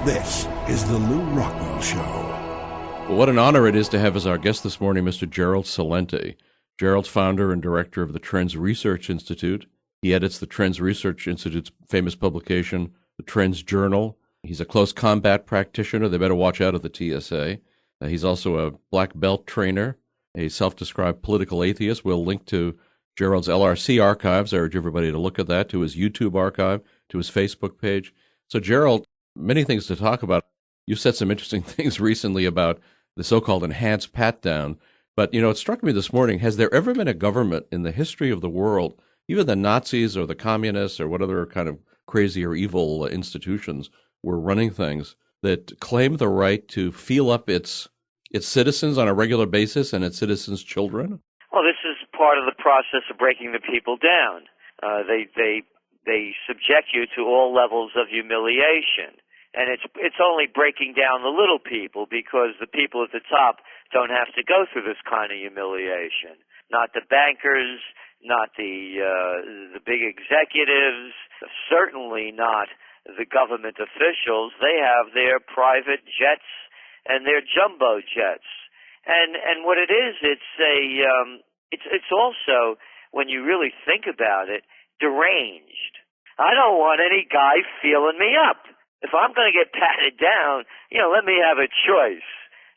This is the Lew Rockwell Show. Well, what an honor it is to have as our guest this morning Mr. Gerald Celente. Gerald's founder and director of the Trends Research Institute. He edits the Trends Research Institute's famous publication, the Trends Journal. He's a close combat practitioner. They better watch out at the TSA. He's also a black belt trainer, a self-described political atheist. We'll link to Gerald's LRC archives. I urge everybody to look at that, to his YouTube archive, to his Facebook page. So, Gerald, many things to talk about. You've said some interesting things recently about the so-called enhanced pat-down. But, it struck me this morning, has there ever been a government in the history of the world, even the Nazis or the communists or what other kind of crazy or evil institutions were running things, that claimed the right to feel up its citizens on a regular basis and its citizens' children? Well, this is part of the process of breaking the people down. They subject you to all levels of humiliation. And it's only breaking down the little people, because the people at the top don't have to go through this kind of humiliation. Not the bankers, not the big executives, certainly not the government officials. They have their private jets and their jumbo jets. And what it is, it's also, when you really think about it, deranged. I don't want any guy feeling me up. If I'm going to get patted down, let me have a choice.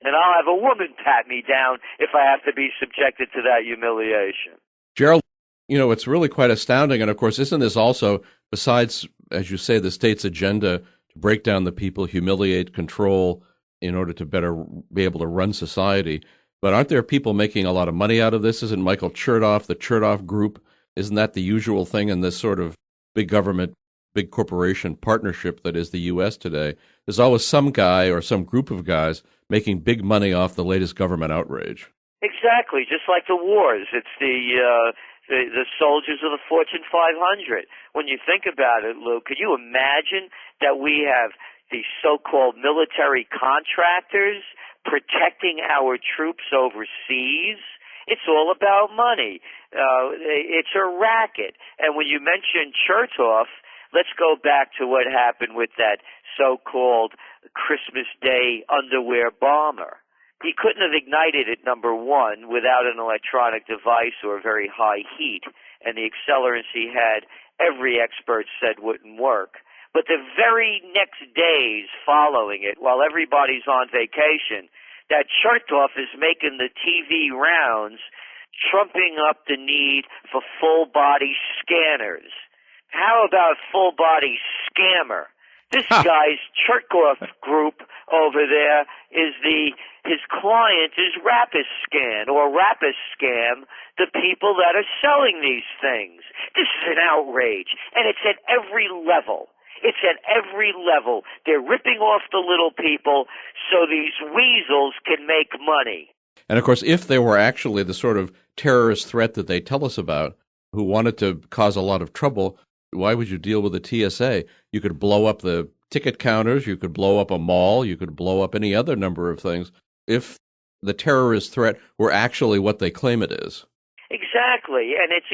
And I'll have a woman pat me down if I have to be subjected to that humiliation. Gerald, it's really quite astounding. And of course, isn't this also, besides, as you say, the state's agenda to break down the people, humiliate, control, in order to better be able to run society, but aren't there people making a lot of money out of this? Isn't Michael Chertoff, the Chertoff Group, isn't that the usual thing in this sort of big government, big corporation partnership that is the U.S. today? There's always some guy or some group of guys making big money off the latest government outrage. Exactly, just like the wars. It's the soldiers of the Fortune 500. When you think about it, Lou, could you imagine that we have these so-called military contractors protecting our troops overseas? It's all about money. It's a racket. And when you mention Chertoff, let's go back to what happened with that so-called Christmas Day underwear bomber. He couldn't have ignited it, number one, without an electronic device or very high heat, and the accelerants he had, every expert said wouldn't work. But the very next days following it, while everybody's on vacation, that Chertoff is making the TV rounds, trumping up the need for full-body scanners. How about full-body scammer? This guy's Chertoff Group over there his client is Rapiscan or Rapiscam, the people that are selling these things. This is an outrage, and it's at every level. It's at every level. They're ripping off the little people so these weasels can make money. And of course, if there were actually the sort of terrorist threat that they tell us about, who wanted to cause a lot of trouble, why would you deal with the TSA? You could blow up the ticket counters, you could blow up a mall, you could blow up any other number of things, if the terrorist threat were actually what they claim it is. Exactly. And it's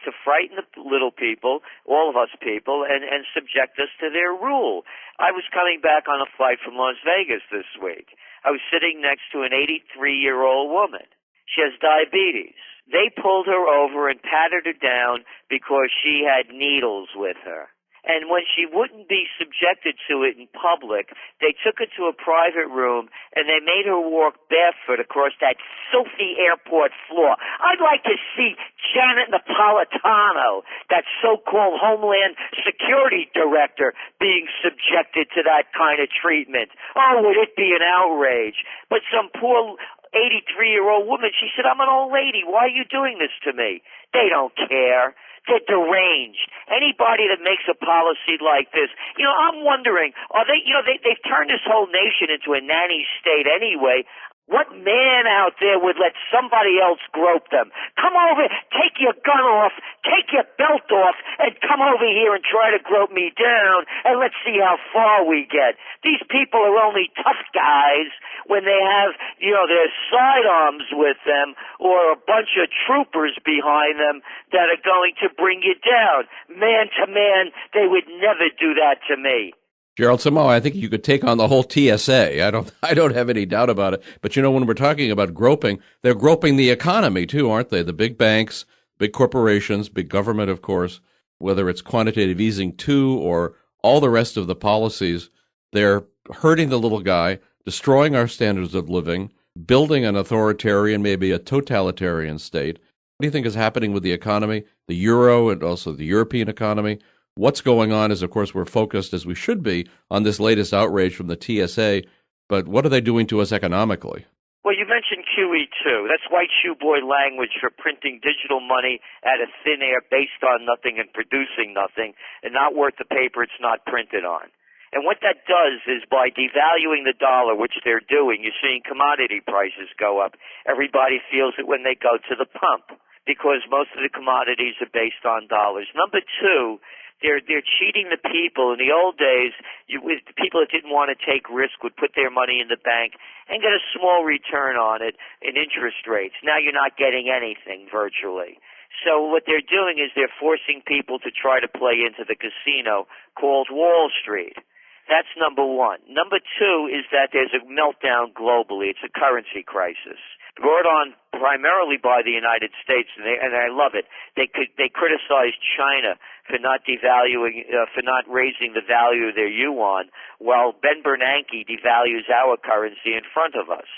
to frighten the little people, all of us people, and subject us to their rule. I was coming back on a flight from Las Vegas this week. I was sitting next to an 83-year-old woman. She has diabetes. They pulled her over and patted her down because she had needles with her. And when she wouldn't be subjected to it in public, they took her to a private room and they made her walk barefoot across that filthy airport floor. I'd like to see Janet Napolitano, that so-called Homeland Security Director, being subjected to that kind of treatment. Oh, would it be an outrage? But some poor 83-year-old woman, she said, "I'm an old lady. Why are you doing this to me?" They don't care. They're deranged. Anybody that makes a policy like this, I'm wondering, are they, they've turned this whole nation into a nanny state anyway. What man out there would let somebody else grope them? Come over, take your gun off, take your belt off, and come over here and try to grope me down, and let's see how far we get. These people are only tough guys when they have, their sidearms with them or a bunch of troopers behind them that are going to bring you down. Man to man, they would never do that to me. Gerald, somehow I think you could take on the whole TSA. I don't have any doubt about it. But when we're talking about groping, they're groping the economy too, aren't they? The big banks, big corporations, big government, of course, whether it's quantitative easing 2 or all the rest of the policies, they're hurting the little guy, destroying our standards of living, building an authoritarian, maybe a totalitarian state. What do you think is happening with the economy, the euro, and also the European economy? What's going on is, of course, we're focused, as we should be, on this latest outrage from the TSA, but what are they doing to us economically? Well, you mentioned QE2. That's white shoe boy language for printing digital money out of thin air based on nothing and producing nothing and not worth the paper it's not printed on. And what that does is by devaluing the dollar, which they're doing, you're seeing commodity prices go up. Everybody feels it when they go to the pump because most of the commodities are based on dollars. Number two, they're cheating the people. In the old days, the people that didn't want to take risk would put their money in the bank and get a small return on it in interest rates. Now you're not getting anything virtually. So what they're doing is they're forcing people to try to play into the casino called Wall Street. That's number one. Number two is that there's a meltdown globally. It's a currency crisis brought on primarily by the United States, and I love it. They criticized China for not devaluing, for not raising the value of their yuan, while Ben Bernanke devalues our currency in front of us.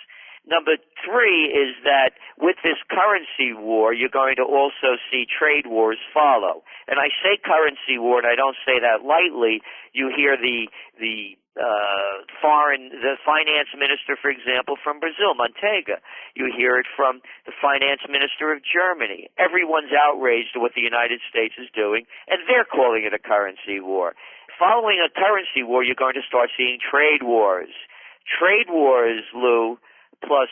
Number three is that with this currency war, you're going to also see trade wars follow. And I say currency war, and I don't say that lightly. You hear the finance minister, for example, from Brazil, Manteiga. You hear it from the finance minister of Germany. Everyone's outraged at what the United States is doing, and they're calling it a currency war. Following a currency war, you're going to start seeing trade wars. Trade wars, Lou, plus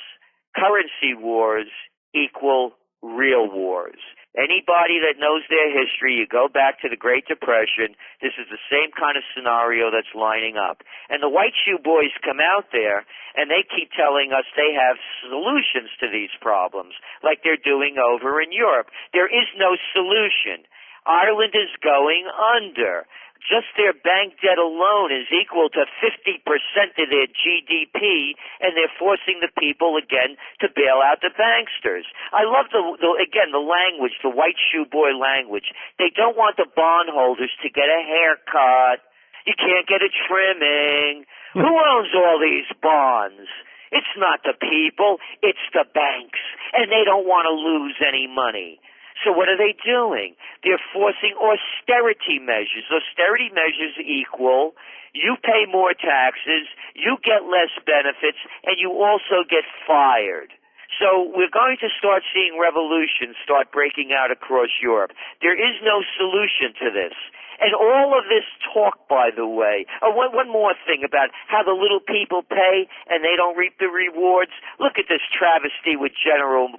currency wars equal real wars. Anybody that knows their history, you go back to the Great Depression, this is the same kind of scenario that's lining up. And the white shoe boys come out there and they keep telling us they have solutions to these problems, like they're doing over in Europe. There is no solution. Ireland is going under. Just their bank debt alone is equal to 50% of their GDP, and they're forcing the people again to bail out the banksters. I love the language, the white shoe boy language. They don't want the bondholders to get a haircut. You can't get a trimming. Who owns all these bonds? It's not the people, it's the banks, and they don't want to lose any money. So what are they doing? They're forcing austerity measures. Austerity measures equal you pay more taxes, you get less benefits, and you also get fired. So we're going to start seeing revolutions start breaking out across Europe. There is no solution to this. And all of this talk, by the way, one more thing about how the little people pay and they don't reap the rewards. Look at this travesty with General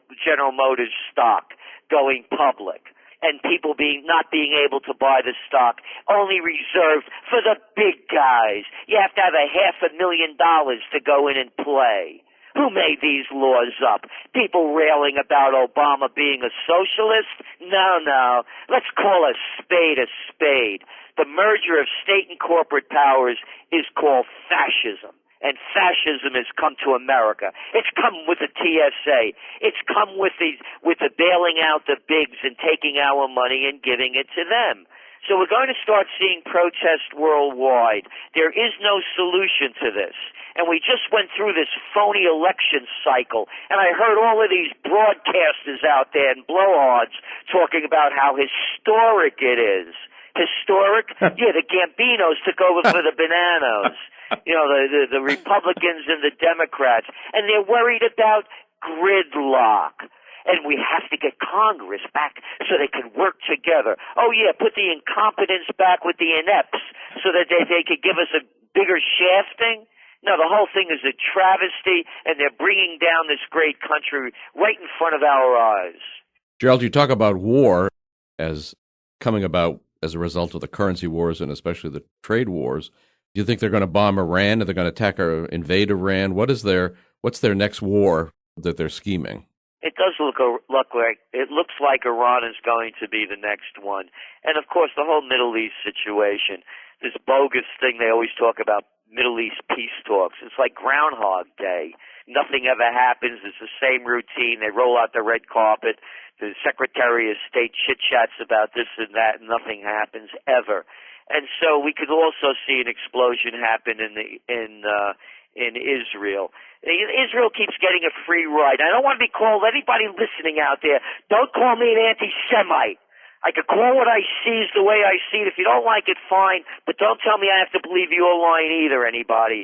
Motors stock going public and people not being able to buy the stock, only reserved for the big guys. You have to have $500,000 to go in and play. Who made these laws up? People railing about Obama being a socialist? No. Let's call a spade a spade. The merger of state and corporate powers is called fascism. And fascism has come to America. It's come with the TSA. It's come with the bailing out the bigs and taking our money and giving it to them. So we're going to start seeing protests worldwide. There is no solution to this. And we just went through this phony election cycle, and I heard all of these broadcasters out there and blowhards talking about how historic it is. Historic? Yeah, the Gambinos took over for the Bananos. The Republicans and the Democrats. And they're worried about gridlock. And we have to get Congress back so they can work together. Oh, yeah, put the incompetents back with the inepts so that they could give us a bigger shafting. No, the whole thing is a travesty, and they're bringing down this great country right in front of our eyes. Gerald, you talk about war as coming about as a result of the currency wars and especially the trade wars. Do you think they're going to bomb Iran? Are they going to attack or invade Iran? What's their next war that they're scheming? It does look like it looks like Iran is going to be the next one, and of course the whole Middle East situation. This bogus thing they always talk about, Middle East peace talks. It's like Groundhog Day. Nothing ever happens. It's the same routine. They roll out the red carpet. The Secretary of State chit-chats about this and that, and nothing happens ever. And so we could also see an explosion happen in Israel. Israel keeps getting a free ride. I don't want to be called, anybody listening out there, don't call me an anti-Semite. I could call what I see is the way I see it. If you don't like it, fine, but don't tell me I have to believe your line either, anybody.